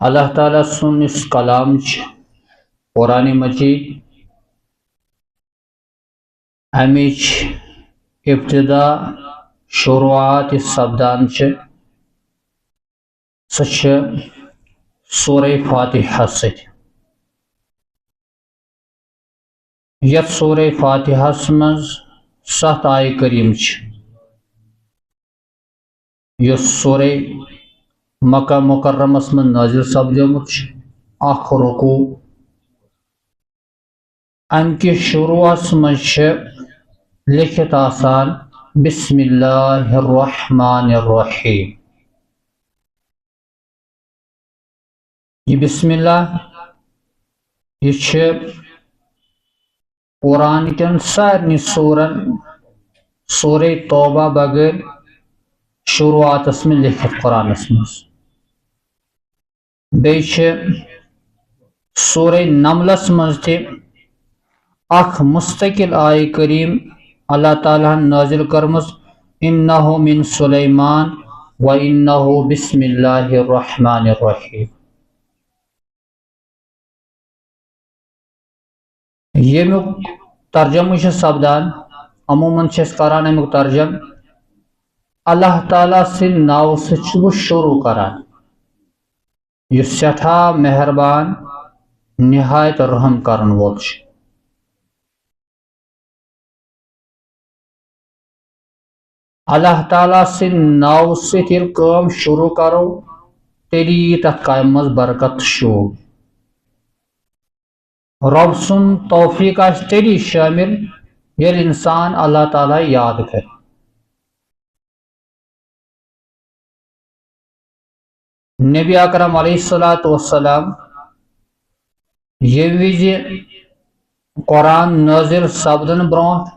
اللہ تعالیٰ سن اس کلام قرآن مجید امچ ابتدا شروعات سپدان سہ سورہ فاتحہ ست یت سورہ فاتحہ مز 7 آیہ کریم یس سورہ مکہ مکرمس من نازل سپدیمت اخ رکوع امکہ شروعس مز لکھت آسان بسم اللہ الرحمن الرحیم. یہ بسم اللہ یہ قرآن کن سارنی سورن سورہ توبہ بغیر شروعاتس میں لکھت قرآنس مز بیچ سورہ نملس مز تہ اخ مستقل آیہ کریم اللہ تعالیٰ نازل کرمز انہ من سلیمان و انہ بسم اللہ الرحمن الرحیم. یمیک ترجمہ سپدان عموماً کران امیک ترجم اللہ تعالیٰ سن ناو سہ شروع کران یہ سٹھا مہربان نہایت رحم کرن وول. اللہ تعالیٰ سن ناو ست یل کام شروع کرو تیلی تت کامہ مز برکت شوب. رب سن توفیق آس تیلی شامل یل انسان اللہ تعالیٰ یاد کر. نبی اکرم علیہ الصلاۃ والسلام یہ وز قرآن نازل سپدن برونٹ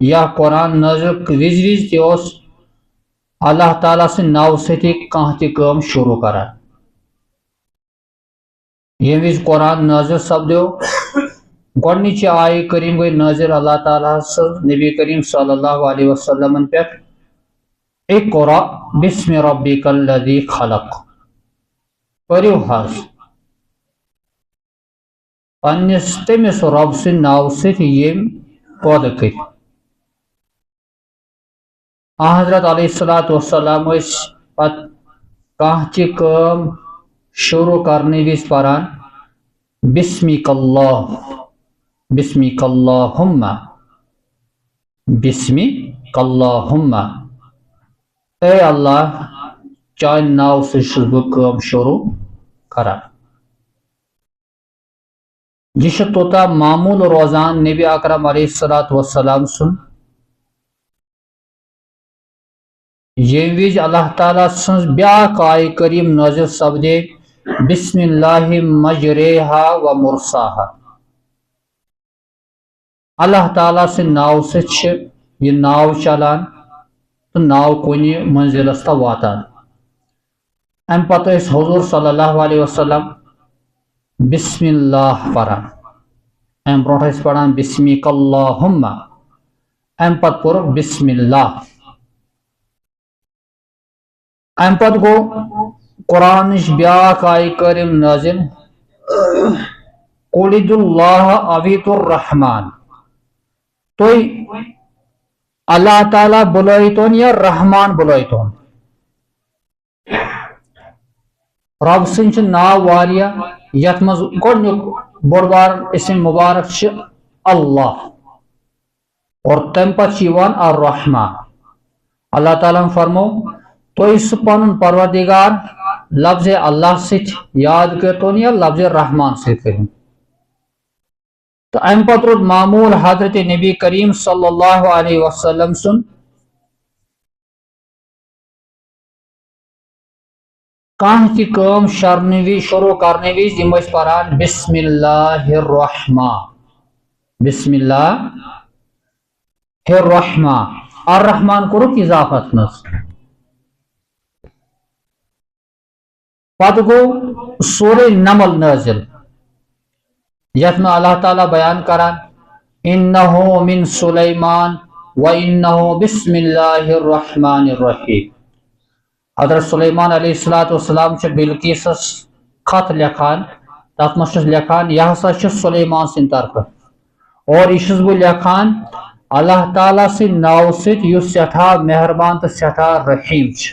یا قرآن نازل وز تس اللہ تعالیٰ سن ناو ست کانٛہہ تہ کام شروع کران. یم وز قرآن نازل سپدیو گۄڈنِچ آیہ کریم گئی نازل اللہ تعالیٰ نبی کریم صلی اللہ علیہ وسلم پہ اقرأ بسم ربک الذی خلق پریو حظ پنس تمس رب سن ناو ست یم پود کر. حضرت علیہ الصلاۃ والسلام پت کانٛہہ تہ کام شروع کرنے وز پران بسمک اللہ بسمک اللہم بسمک اللہم اے اللہ چانہ ناو ست بہ کام شروع کران. یہ توتہ معمول روزان نبی اکرم علیہ الصلاۃ والسلام سن یم وز اللہ تعالیٰ سن بیاکھ آیہ کریم نازل سپدے بسم اللہ مجریہا و مرساہا. اللہ تعالیٰ سن ناو ست یہ ناو چلان تو ناو کنہ منزلس تہ واتان. ام پتہ حضور صلی اللہ علیہ وسلم بسم اللہ پران ام برونٹ پڑھان بسمک اللہم ام پتہ پور بسم اللہ. ام پتہ گو قرآن بیاکھ آیہ کریم نازل قل ادعوا اللہ او ادعوا الرحمن تھی اللہ تعالیٰ بلائیتون یا رحمان بلائیتون. رب سن ناو واریاہ یت مز گۄڈنیُک بوڑ بار اسم مبارک اللہ اور تم پتہ الرحمان. اللہ تعالیٰ فرمو تھی سہ پن پروردگار لفظ اللہ ست یاد کرتون یا لفظ رحمان ست کرون. تو ام پتہ رود معمول حضرت نبی کریم صلی اللہ علیہ وسلم سن کانٛہہ تہ کام شرنے وز شروع کرنے وز یم پران بسم اللہ الرحمن بسم اللہ الرحمن. الرحمن کورک اضافت مز. پتہ گو سورہ نمل نازل یت میں اللہ تعالیٰ بیان کران انہ من سلیمان و انہ بسم اللہ الرحمن الرحیم. حضرت سلیمان علیہ السلام چھ بلقیسس خط لکھان تات مس لکھان یہ ہسا چھ سلیمان سند طرف اور یہ چھس بہ لکھان اللہ تعالیٰ سند ناو ست یس سٹھا مہربان تو سٹھا رحیم چھ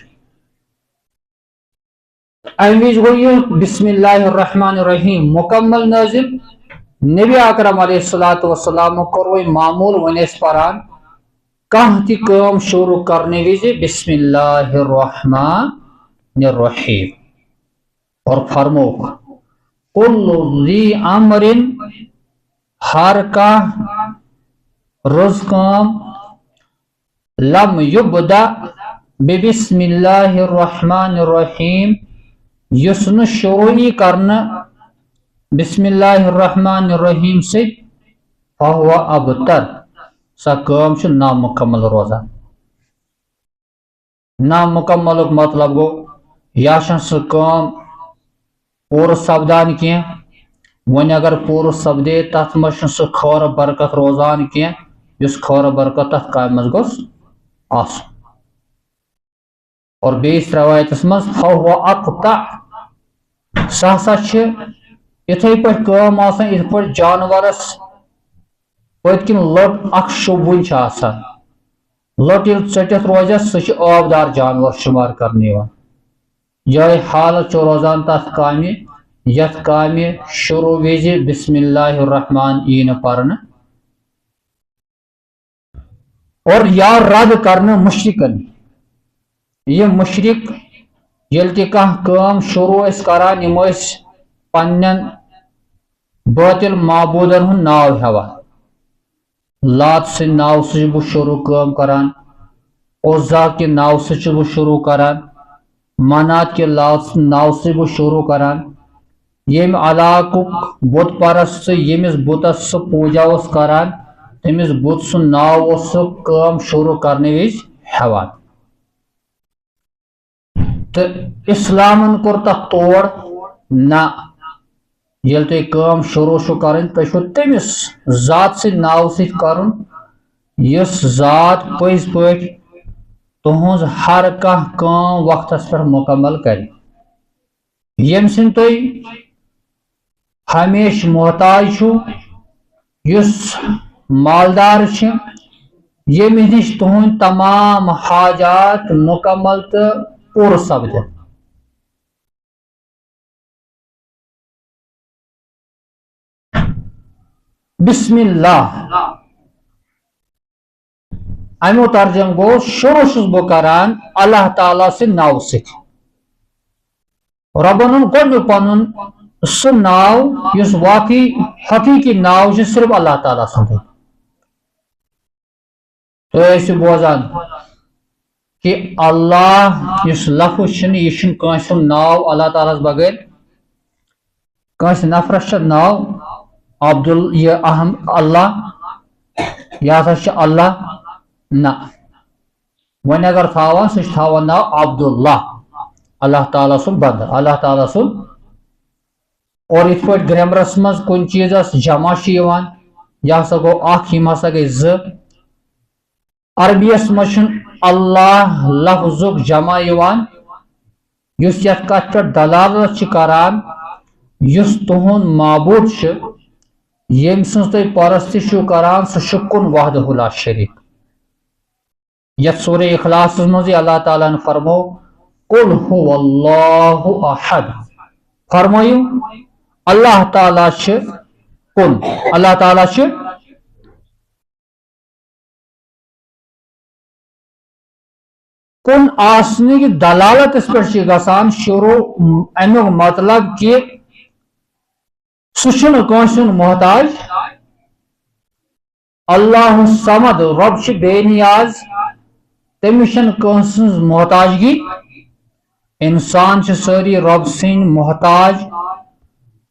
ام وز گو یہ بسم اللہ الرحمن الرحیم مکمل نازل نبی اکرم علیہ السلام کور معمول ون پران کانٛہہ تہِ کٲم شروع کرنے وز بسم اللہ الرحمن الرحیم اور فرموک کل ذی امر ہر کانٛہہ رٕژ کٲم لم یبدأ بسم اللہ الرحمن الرحیم یس نہ شروعی کرنا بسم اللہ الرحمن الرحیم سے فہو ابتر سا کام چھ نامکمل روزان نامکمل مطلب گو یا سہ کام پور سپدان کی ون اگر پور سپدے تر مز سہ خیر برکت روزان کی اس خیر برکت تر کام مز گوس آسن اور بیس روایتس مز فہو اقطع سہ ہسا اتھے پہ کام آسان اتھ پہ جانورس پت کن لٹ اخ شوبون آسان لٹ یل ٹھتھ روزس سہ آبدار جانور شمار کرنے یہ حالت روزان تر کامہ یت کامہ شروع وز بسم اللہ الرحمن ای ن پرن اور یا رد کرنا مشرکن یہ مشرک یل تہ کانٛہہ کام شروع کران یم پنن باطل معبودن ہند ناو ہیوان لات سند ناو سے بہ شروع کام کران عزا کے ناو سے بہ شروع کران منات کے ناو سے بہ شروع کران یم علاقک بت پرست یمس بتس سہ پوجا اس کران تمس بت سند ناو اس سہ کام شروع کرنے وز ہیوان تو اسلامن کور تک توڑ نہ یل تھی کام شروع کریں تھی تمس ذات سے ناو ست کرن یس ذات پز پہ تہذ ہر کانٛہہ کام وقتس پہ مکمل کر یم سن تھی ہمیشہ محتاج چھو یس مالدار یم نش تہند تمام حاجات مکمل تو پور سپد بسم اللہ امیو ترجم گو شروع چھس بہ کران اللہ تعالیٰ سے ناو ست ربن گۄڈنیُک پنن سہ ناو یس واقعی حقیقی ناو چھ صرف اللہ تعالیٰ سند تھی ٲسِو بوزان کہ اللہ اس لفظ چھ یہ کٲنٛسہِ ہُنٛد ناو اللہ تعالیٰ بغیر کٲنٛسہِ نفرس چھ ناو یہ اہم اللہ یہ ہسا اللہ نہ ون اگر تھاوان سہ تھاوان ناو عبداللہ اللہ تعالیٰ سن بندہ اللہ تعالیٰ سن اور ات پہ گرامرس مز کن چیزس جمع یہ ہسا گو اخ یم ہسا گئی ز عربیس مز اللہ لفظک جمع یس یت کت پہ دلالت کران یس تہند معبود یم سن تھی پرست کران سہ کن وحدہ لا شریک یت سورہ اخلاص مز اللہ تعالیٰ نے فرمو قل هو اللہ احد فرمائیو اللہ تعالیٰ کن اللہ تعالیٰ کن آسنے کی دلالت اس پر گسان شروع امیک مطلب کہ سہ کٲنٛسہِ ہُنٛد محتاج اللہ صمد رب بے نیاز تمس کٲنٛسہِ ہٕنٛز محتاجگی انسان ساری رب سٕنٛدۍ محتاج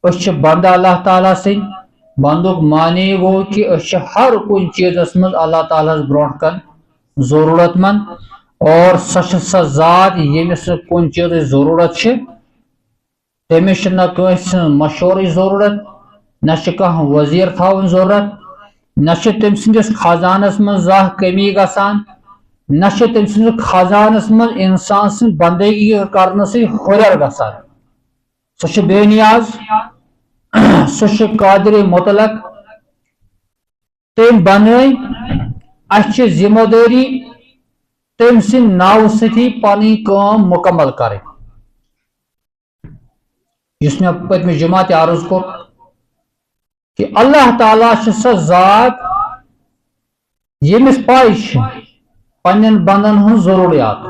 أسۍ بندہ اللہ تعالیٰ سٕنٛدۍ بندُک معنی گو کہ أسۍ ہر کُنہِ چیزس مز اللہ تعالیٰ برونٛٹھ کن ضرورت مند اور سہ ذات یمس کن چیز ضرورت تمس نہ کٲنٛسہِ ہٕنٛز مشورٕچ ضرورت نہ کانٛہہ وزیر تھاون ضرورت نہ تم سندس خزانس من زانٛہہ کمی گژھان نہ تم سند خزانس من انسان سن بندگی کرنے سے ہرر گسان سہ بے نیاز سہ قادر مطلق تم بنائی اچھ ذمہ داری تم سن ناو ستی پانی کام مکمل کریں جس میں پتم جماعت عرض کو کہ اللہ تعالیٰ سہ ذات یمس پائے پنن بندن ہن ضروریات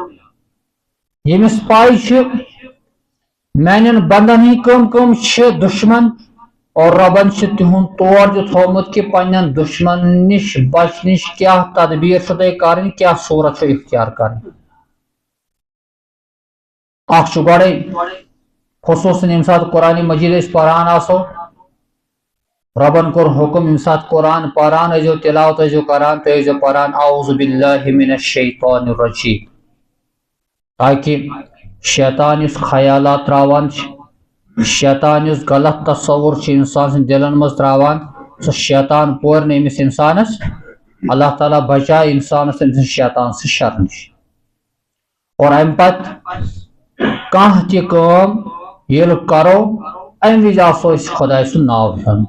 یمس پائے میان بندن ہی کم دشمن اور ربن تہد طور تھومت کہ پنن دشمن نش بچنش کیا تدبیر تہ کریں کیا صورت اختیار کریں اخ گوڑے خصوصاً یم سات قرآن مجید اس پران آسو ربن کور حکم یم سات قرآن پران ایزو تلاوت ایزو کران تو ایزو پران اعوذ باللہ من الشیطان الرجیم تاکہ شیطان اس خیالات تراوان شیطان اس غلط تصور انسان سن دلن مز تراوان سو شیطان پور نے امس انسانس اللہ تعالیٰ بچائے انسانس شیطان سے شر نش اور ام پت کانہ تہ کام یل کرو ام وز آسو اس خدا سن ناو ہن